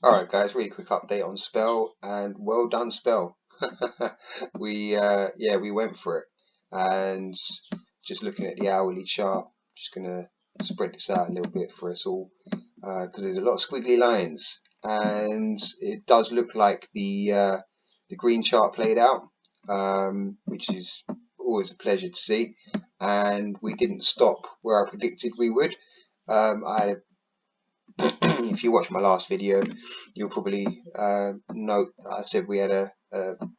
Alright guys, really quick update on Spell, and well done Spell. We went for it, and just looking at the hourly chart, just gonna spread this out a little bit for us all, because there's a lot of squiggly lines, and it does look like the green chart played out, which is always a pleasure to see. And we didn't stop where I predicted we would. I had if you watch my last video, you'll probably note I said we had a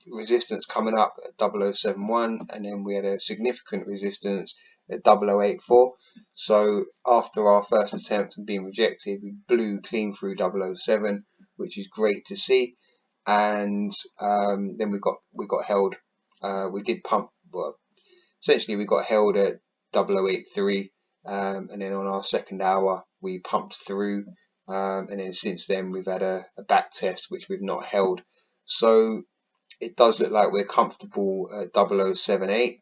resistance coming up at 0071, and then we had a significant resistance at 0084. So after our first attempt and being rejected, we blew clean through 007, which is great to see. And then we got held. We did pump. Well, essentially we got held at 0083. And then on our second hour we pumped through, and then since then we've had a back test which we've not held. So it does look like we're comfortable at 0078.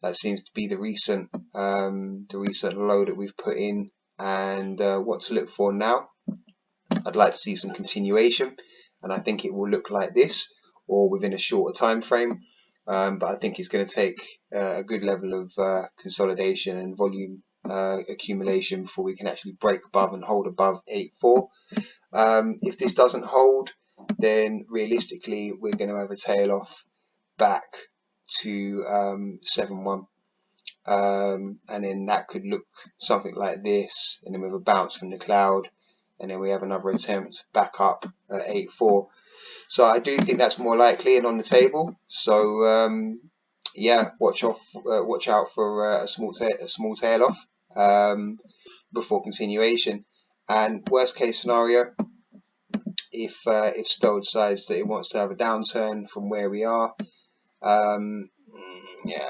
That seems to be the recent low that we've put in. And what to look for now, I'd like to see some continuation, and I think it will look like this or within a shorter time frame. But I think it's going to take a good level of consolidation and volume accumulation before we can actually break above and hold above 8.4. If this doesn't hold, then realistically we're going to have a tail off back to 7.1, and then that could look something like this, and then we have a bounce from the cloud, and then we have another attempt back up at 8.4. So I do think that's more likely and on the table. So yeah, watch out for a small tail off before continuation. And worst case scenario, if Spell decides that it wants to have a downturn from where we are, yeah,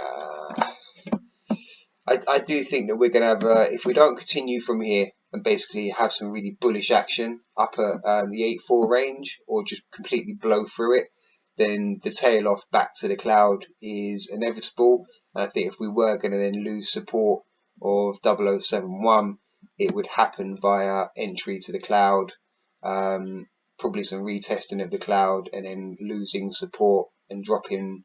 I do think that we're going to have, if we don't continue from here and basically have some really bullish action up at the 8.4 range, or just completely blow through it, then the tail off back to the cloud is inevitable. And I think if we were going to then lose support of 0071, it would happen via entry to the cloud, probably some retesting of the cloud, and then losing support and dropping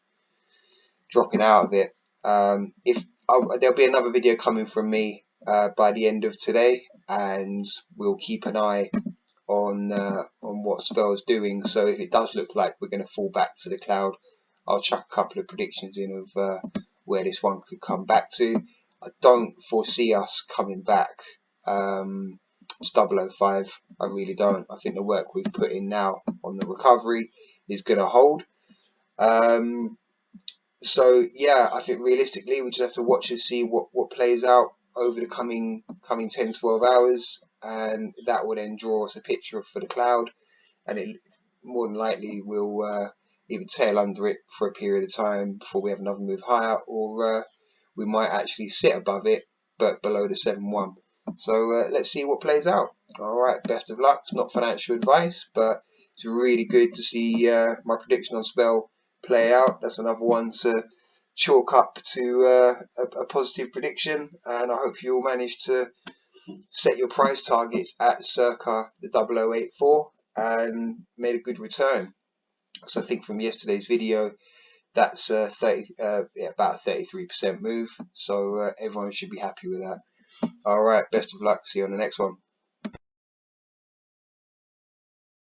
out of it. There'll be another video coming from me by the end of today, and we'll keep an eye on what Spell's doing. So if it does look like we're going to fall back to the cloud, I'll chuck a couple of predictions in of where this one could come back to. I don't foresee us coming back to 005. I really don't. I think the work we've put in now on the recovery is going to hold. So yeah, I think realistically we just have to watch and see what plays out over the coming 10-12 hours, and that will then draw us a picture for the cloud, and it more than likely will either tail under it for a period of time before we have another move higher, or we might actually sit above it but below the 7.1. So let's see what plays out. All right, best of luck. It's not financial advice, but it's really good to see my prediction on Spell play out. That's another one to chalk up to a positive prediction, and I hope you'll manage to set your price targets at circa the 0084 and made a good return. So I think from yesterday's video, that's about a 33% move. So everyone should be happy with that. All right, best of luck. See you on the next one.